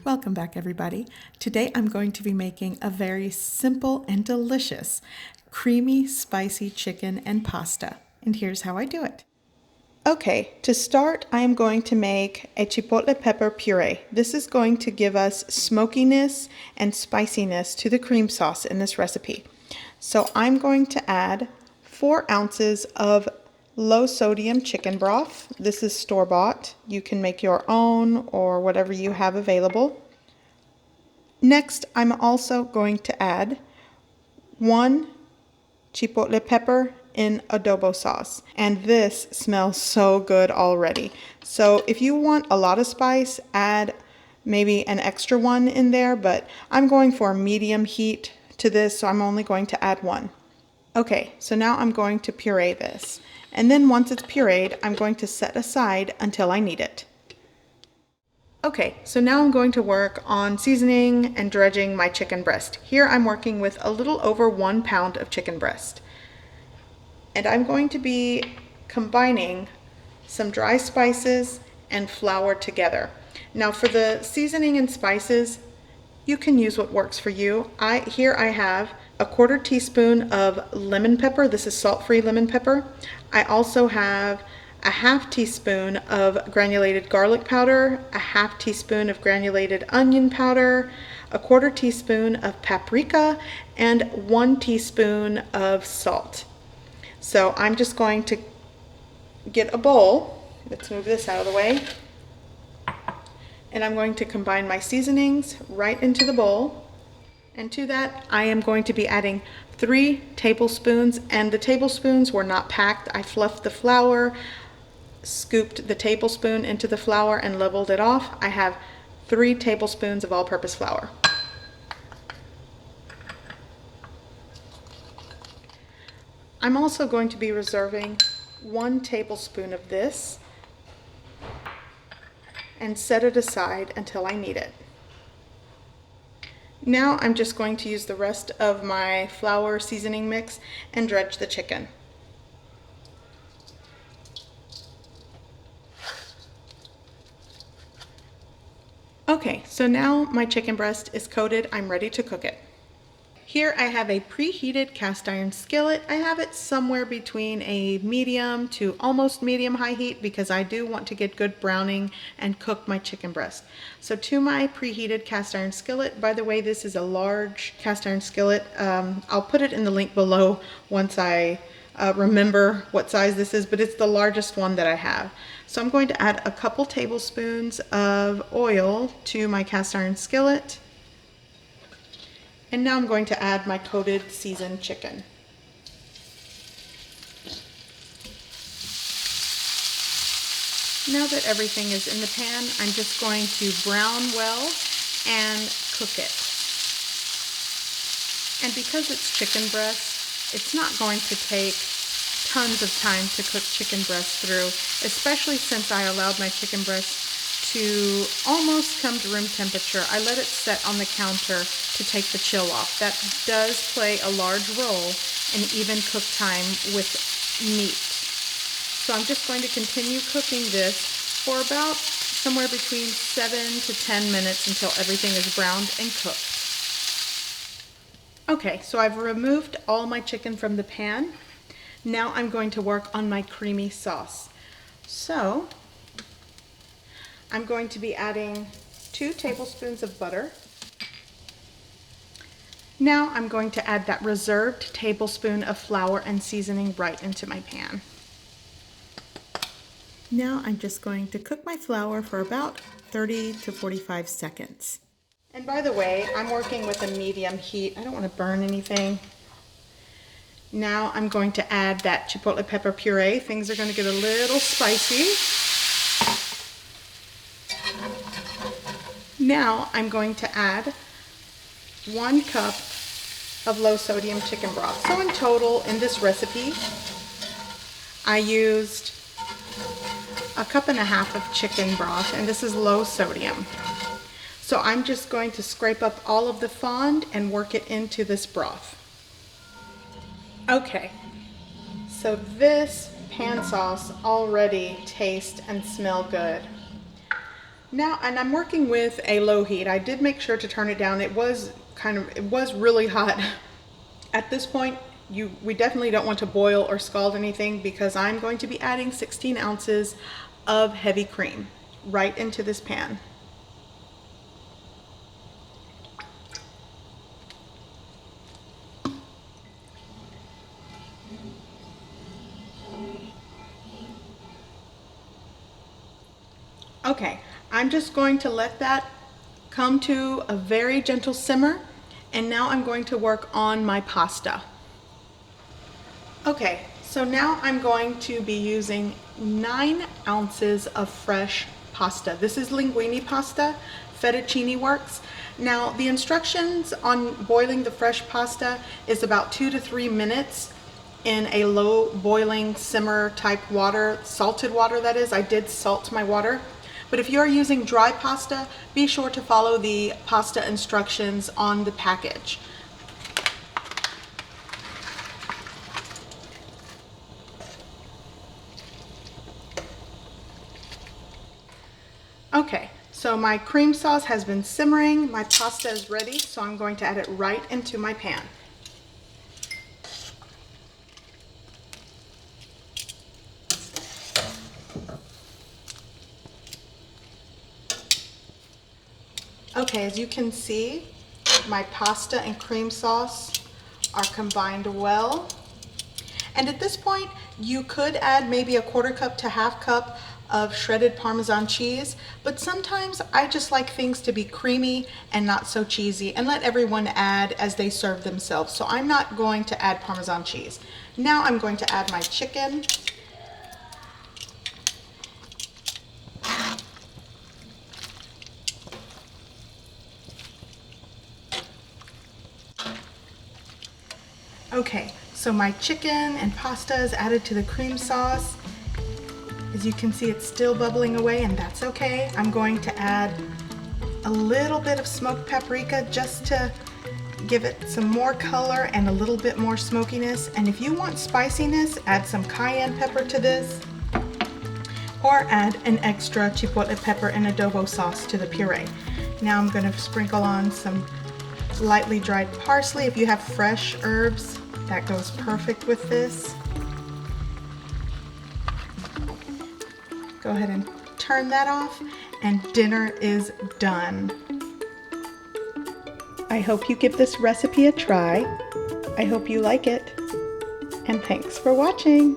Welcome back, everybody. Today I'm going to be making a very simple and delicious creamy spicy chicken and pasta. And here's how I do it. Okay, to start I am going to make a chipotle pepper puree. This is going to give us smokiness and spiciness to the cream sauce in this recipe. So I'm going to add 4 ounces of low sodium chicken broth. This is store-bought. You can make your own or whatever you have available. Next, I'm also going to add 1 chipotle pepper in adobo sauce. And this smells so good already. So if you want a lot of spice, add maybe an extra one in there, but I'm going for medium heat to this, so I'm only going to add 1. Okay, so now I'm going to puree this. And then once it's pureed, I'm going to set aside until I need it. Okay, so now I'm going to work on seasoning and dredging my chicken breast. Here I'm working with a little over 1 pound of chicken breast. And I'm going to be combining some dry spices and flour together. Now for the seasoning and spices, you can use what works for you. Here I have a 1/4 teaspoon of lemon pepper. This is salt-free lemon pepper. I also have a 1/2 teaspoon of granulated garlic powder, a 1/2 teaspoon of granulated onion powder, a 1/4 teaspoon of paprika, and 1 teaspoon of salt. So I'm just going to get a bowl. Let's move this out of the way. And I'm going to combine my seasonings right into the bowl. And to that, I am going to be adding 3 tablespoons, and the tablespoons were not packed. I fluffed the flour, scooped the tablespoon into the flour, and leveled it off. I have 3 tablespoons of all-purpose flour. I'm also going to be reserving 1 tablespoon of this and set it aside until I need it. Now I'm just going to use the rest of my flour seasoning mix and dredge the chicken. Okay, so now my chicken breast is coated. I'm ready to cook it. Here I have a preheated cast iron skillet. I have it somewhere between a medium to almost medium high heat because I do want to get good browning and cook my chicken breast. So to my preheated cast iron skillet, by the way, this is a large cast iron skillet. I'll put it in the link below once I remember what size this is, but it's the largest one that I have. So I'm going to add a couple tablespoons of oil to my cast iron skillet. And now I'm going to add my coated seasoned chicken. Now that everything is in the pan, I'm just going to brown well and cook it. And because it's chicken breast, it's not going to take tons of time to cook chicken breast through, especially since I allowed my chicken breast to almost come to room temperature. I let it set on the counter to take the chill off. That does play a large role in even cook time with meat. So I'm just going to continue cooking this for about somewhere between 7 to 10 minutes until everything is browned and cooked. Okay, so I've removed all my chicken from the pan. Now I'm going to work on my creamy sauce. So I'm going to be adding 2 tablespoons of butter. Now I'm going to add that reserved tablespoon of flour and seasoning right into my pan. Now I'm just going to cook my flour for about 30 to 45 seconds. And by the way, I'm working with a medium heat. I don't want to burn anything. Now I'm going to add that chipotle pepper puree. Things are going to get a little spicy. Now I'm going to add 1 cup of low sodium chicken broth. So in total in this recipe, I used 1.5 cups of chicken broth, and this is low sodium. So I'm just going to scrape up all of the fond and work it into this broth. Okay, so this pan sauce already taste and smell good. Now, and I'm working with a low heat. I did make sure to turn it down. It was really hot. At this point, we definitely don't want to boil or scald anything, because I'm going to be adding 16 ounces of heavy cream right into this pan. Okay, I'm just going to let that come to a very gentle simmer, and now I'm going to work on my pasta. Okay, so now I'm going to be using 9 ounces of fresh pasta. This is linguine pasta, fettuccine works. Now, the instructions on boiling the fresh pasta is about 2 to 3 minutes in a low boiling simmer type water, salted water that is. I did salt my water. But if you're using dry pasta, be sure to follow the pasta instructions on the package. Okay, so my cream sauce has been simmering, my pasta is ready, so I'm going to add it right into my pan. Okay, as you can see, my pasta and cream sauce are combined well. And at this point, you could add maybe a 1/4 cup to 1/2 cup of shredded Parmesan cheese, but sometimes I just like things to be creamy and not so cheesy, and let everyone add as they serve themselves. So I'm not going to add Parmesan cheese. Now I'm going to add my chicken. Okay, so my chicken and pasta is added to the cream sauce. As you can see, it's still bubbling away, and that's okay. I'm going to add a little bit of smoked paprika just to give it some more color and a little bit more smokiness. And if you want spiciness, add some cayenne pepper to this, or add an extra chipotle pepper and adobo sauce to the puree. Now I'm going to sprinkle on some lightly dried parsley. If you have fresh herbs, that goes perfect with this. Go ahead and turn that off, and dinner is done. I hope you give this recipe a try. I hope you like it, and thanks for watching.